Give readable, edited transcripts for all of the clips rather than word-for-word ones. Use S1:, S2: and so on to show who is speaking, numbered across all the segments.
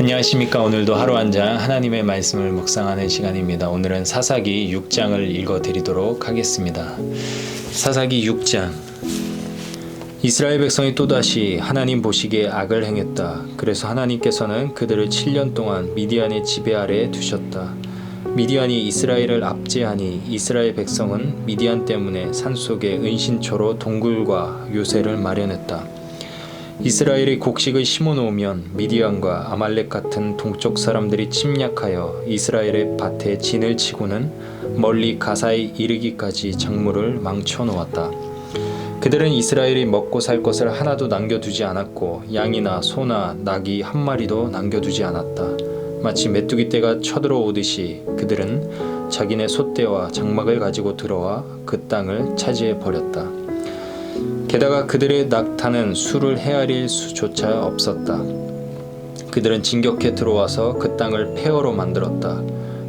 S1: 안녕하십니까. 오늘도 하루 한 장 하나님의 말씀을 묵상하는 시간입니다. 오늘은 사사기 6장을 읽어드리도록 하겠습니다. 사사기 6장. 이스라엘 백성이 또다시 하나님 보시기에 악을 행했다. 그래서 하나님께서는 그들을 7년 동안 미디안의 지배 아래에 두셨다. 미디안이 이스라엘을 압제하니 이스라엘 백성은 미디안 때문에 산속에 은신처로 동굴과 요새를 마련했다. 이스라엘이 곡식을 심어놓으면 미디안과 아말렉 같은 동쪽 사람들이 침략하여 이스라엘의 밭에 진을 치고는 멀리 가사에 이르기까지 작물을 망쳐놓았다. 그들은 이스라엘이 먹고 살 것을 하나도 남겨두지 않았고 양이나 소나 낙이 한 마리도 남겨두지 않았다. 마치 메뚜기 떼가 쳐들어오듯이 그들은 자기네 솥대와 장막을 가지고 들어와 그 땅을 차지해 버렸다. 게다가 그들의 낙타는 수를 헤아릴 수조차 없었다. 그들은 진격해 들어와서 그 땅을 폐허로 만들었다.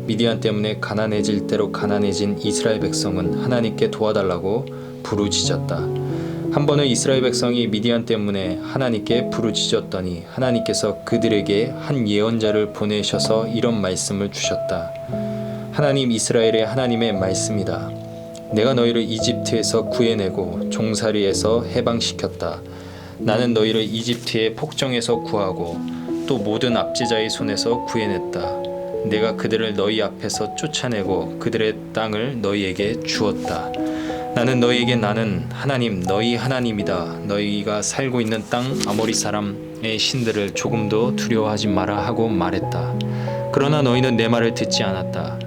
S1: 미디안 때문에 가난해질 대로 가난해진 이스라엘 백성은 하나님께 도와달라고 부르짖었다. 한 번은 이스라엘 백성이 미디안 때문에 하나님께 부르짖었더니 하나님께서 그들에게 한 예언자를 보내셔서 이런 말씀을 주셨다. 하나님 이스라엘의 하나님의 말씀이다. 내가 너희를 이집트에서 구해내고 종살이에서 해방시켰다. 나는 너희를 이집트의 폭정에서 구하고 또 모든 압제자의 손에서 구해냈다. 내가 그들을 너희 앞에서 쫓아내고 그들의 땅을 너희에게 주었다. 나는 너희에게 나는 하나님 너희 하나님이다. 너희가 살고 있는 땅 아모리 사람의 신들을 조금도 두려워하지 마라 하고 말했다. 그러나 너희는 내 말을 듣지 않았다.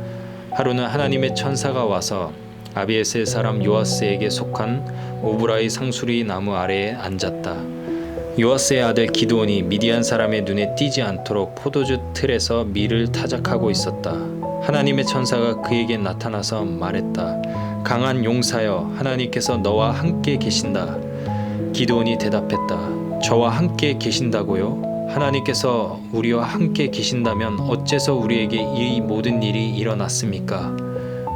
S1: 하루는 하나님의 천사가 와서 아비에셀 사람 요아스에게 속한 오브라의 상수리 나무 아래에 앉았다. 요아스의 아들 기드온이 미디안 사람의 눈에 띄지 않도록 포도주 틀에서 밀을 타작하고 있었다. 하나님의 천사가 그에게 나타나서 말했다. 강한 용사여, 하나님께서 너와 함께 계신다. 기드온이 대답했다. 저와 함께 계신다고요? 하나님께서 우리와 함께 계신다면 어째서 우리에게 이 모든 일이 일어났습니까?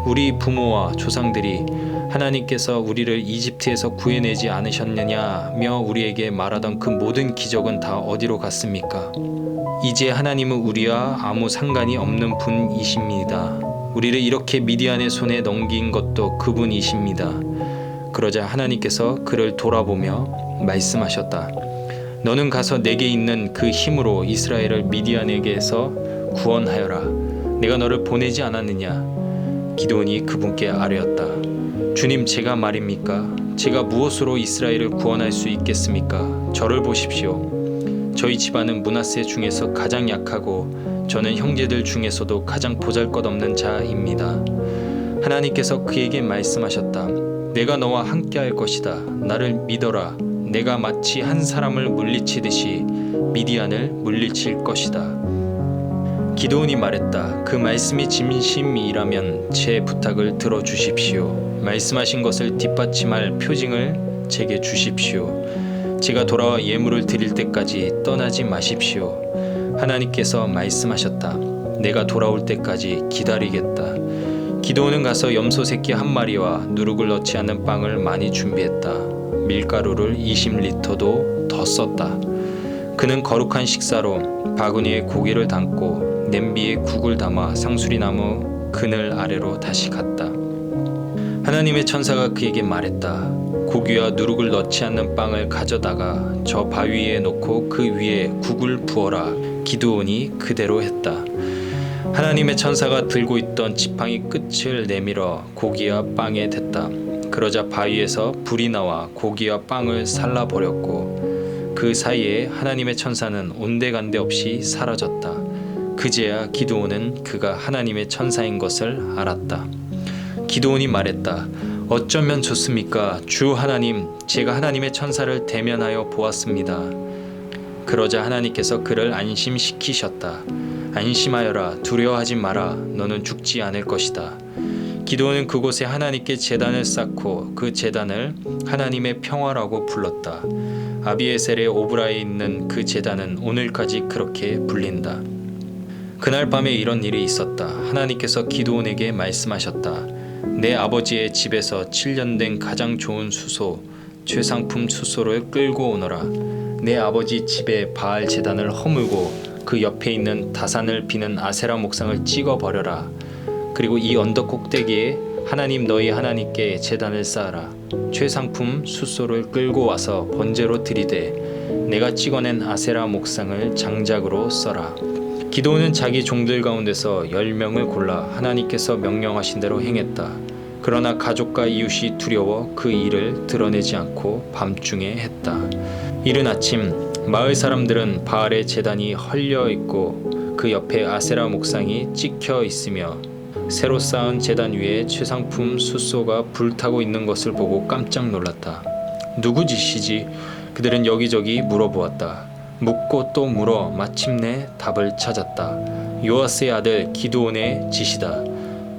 S1: 우리 부모와 조상들이 하나님께서 우리를 이집트에서 구해내지 않으셨느냐며 우리에게 말하던 그 모든 기적은 다 어디로 갔습니까? 이제 하나님은 우리와 아무 상관이 없는 분이십니다. 우리를 이렇게 미디안의 손에 넘긴 것도 그분이십니다. 그러자 하나님께서 그를 돌아보며 말씀하셨다. 너는 가서 내게 있는 그 힘으로 이스라엘을 미디안에게서 구원하여라. 내가 너를 보내지 않았느냐? 기드온이 그분께 아뢰었다. 주님, 제가 말입니까? 제가 무엇으로 이스라엘을 구원할 수 있겠습니까? 저를 보십시오. 저희 집안은 므낫세 중에서 가장 약하고 저는 형제들 중에서도 가장 보잘것없는 자입니다. 하나님께서 그에게 말씀하셨다. 내가 너와 함께할 것이다. 나를 믿어라. 내가 마치 한 사람을 물리치듯이 미디안을 물리칠 것이다. 기드온이 말했다. 그 말씀이 진심이라면 제 부탁을 들어주십시오. 말씀하신 것을 뒷받침할 표징을 제게 주십시오. 제가 돌아와 예물을 드릴 때까지 떠나지 마십시오. 하나님께서 말씀하셨다. 내가 돌아올 때까지 기다리겠다. 기드온은 가서 염소 새끼 한 마리와 누룩을 넣지 않는 빵을 많이 준비했다. 밀가루를 20리터도 더 썼다. 그는 거룩한 식사로 바구니에 고기를 담고 냄비에 국을 담아 상수리나무 그늘 아래로 다시 갔다. 하나님의 천사가 그에게 말했다. 고기와 누룩을 넣지 않는 빵을 가져다가 저 바위에 놓고 그 위에 국을 부어라. 기드온이 그대로 했다. 하나님의 천사가 들고 있던 지팡이 끝을 내밀어 고기와 빵에 댔다. 그러자 바위에서 불이 나와 고기와 빵을 살라버렸고 그 사이에 하나님의 천사는 온데간데 없이 사라졌다. 그제야 기드온은 그가 하나님의 천사인 것을 알았다. 기드온이 말했다. 어쩌면 좋습니까? 주 하나님, 제가 하나님의 천사를 대면하여 보았습니다. 그러자 하나님께서 그를 안심시키셨다. 안심하여라. 두려워하지 마라. 너는 죽지 않을 것이다. 기드온은 그곳에 하나님께 제단을 쌓고 그 제단을 하나님의 평화라고 불렀다. 아비에셀의 오브라에 있는 그 제단은 오늘까지 그렇게 불린다. 그날 밤에 이런 일이 있었다. 하나님께서 기드온에게 말씀하셨다. 내 아버지의 집에서 7년 된 가장 좋은 수소, 최상품 수소를 끌고 오너라. 내 아버지 집에 바알 제단을 허물고 그 옆에 있는 다산을 비는 아세라 목상을 찍어 버려라. 그리고 이 언덕 꼭대기에 하나님 너희 하나님께 제단을 쌓아라. 최상품 숫소를 끌고 와서 번제로 드리되 내가 찍어낸 아세라 목상을 장작으로 써라. 기드온은 자기 종들 가운데서 10명을 골라 하나님께서 명령하신 대로 행했다. 그러나 가족과 이웃이 두려워 그 일을 드러내지 않고 밤중에 했다. 이른 아침 마을 사람들은 바알의 제단이 헐려 있고 그 옆에 아세라 목상이 찍혀 있으며 새로 쌓은 제단 위에 최상품 숫소가 불타고 있는 것을 보고 깜짝 놀랐다. 누구 짓이지? 그들은 여기저기 물어보았다. 묻고 또 물어 마침내 답을 찾았다. 요아스의 아들 기드온의 짓이다.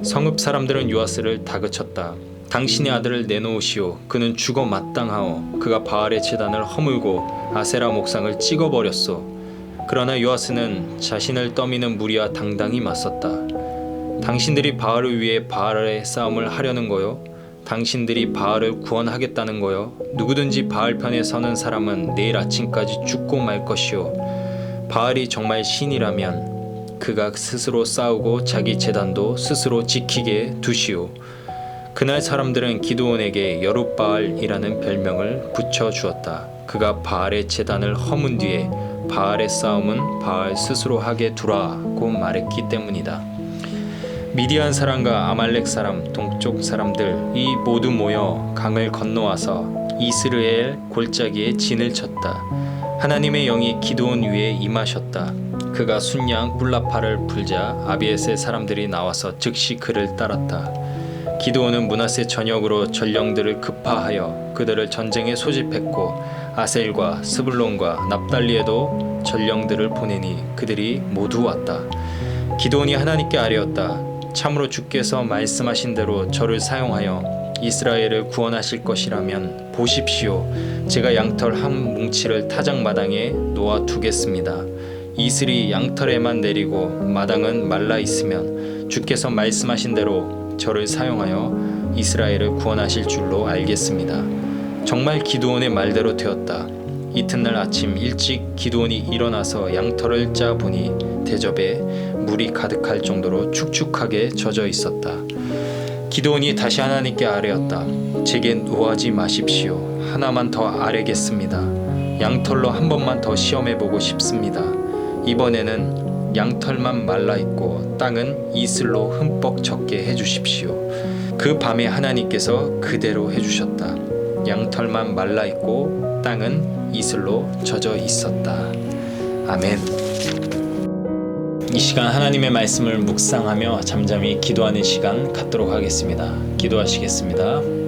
S1: 성읍 사람들은 요아스를 다그쳤다. 당신의 아들을 내놓으시오. 그는 죽어 마땅하오. 그가 바알의 제단을 허물고 아세라 목상을 찍어버렸소. 그러나 요아스는 자신을 떠미는 무리와 당당히 맞섰다. 당신들이 바알을 위해 바알의 싸움을 하려는 거요? 당신들이 바알을 구원하겠다는 거요? 누구든지 바알 편에 서는 사람은 내일 아침까지 죽고 말 것이요. 바알이 정말 신이라면 그가 스스로 싸우고 자기 제단도 스스로 지키게 두시오. 그날 사람들은 기드온에게 여룻바알이라는 별명을 붙여주었다. 그가 바알의 제단을 허문 뒤에 바알의 싸움은 바알 스스로 하게 두라고 말했기 때문이다. 미디안 사람과 아말렉 사람, 동쪽 사람들 이 모두 모여 강을 건너와서 이스르엘 골짜기에 진을 쳤다. 하나님의 영이 기드온 위에 임하셨다. 그가 순양 뿔라파를 불자 아비에세 사람들이 나와서 즉시 그를 따랐다. 기드온은 므낫세 전역으로 전령들을 급파하여 그들을 전쟁에 소집했고 아셀과 스불론과 납달리에도 전령들을 보내니 그들이 모두 왔다. 기드온이 하나님께 아뢰었다. 참으로 주께서 말씀하신 대로 저를 사용하여 이스라엘을 구원하실 것이라면 보십시오. 제가 양털 한 뭉치를 타작마당에 놓아 두겠습니다. 이슬이 양털에만 내리고 마당은 말라 있으면 주께서 말씀하신 대로 저를 사용하여 이스라엘을 구원하실 줄로 알겠습니다. 정말 기드온의 말대로 되었다. 이튿날 아침 일찍 기드온이 일어나서 양털을 짜 보니 대접에 물이 가득할 정도로 축축하게 젖어 있었다. 기드온이 다시 하나님께 아뢰었다. 제게 노하지 마십시오. 하나만 더 아뢰겠습니다. 양털로 한 번만 더 시험해보고 싶습니다. 이번에는 양털만 말라있고 땅은 이슬로 흠뻑 젖게 해주십시오. 그 밤에 하나님께서 그대로 해주셨다. 양털만 말라있고 땅은 이슬로 젖어 있었다. 아멘. 이 시간 하나님의 말씀을 묵상하며 잠잠히 기도하는 시간 갖도록 하겠습니다. 기도하시겠습니다.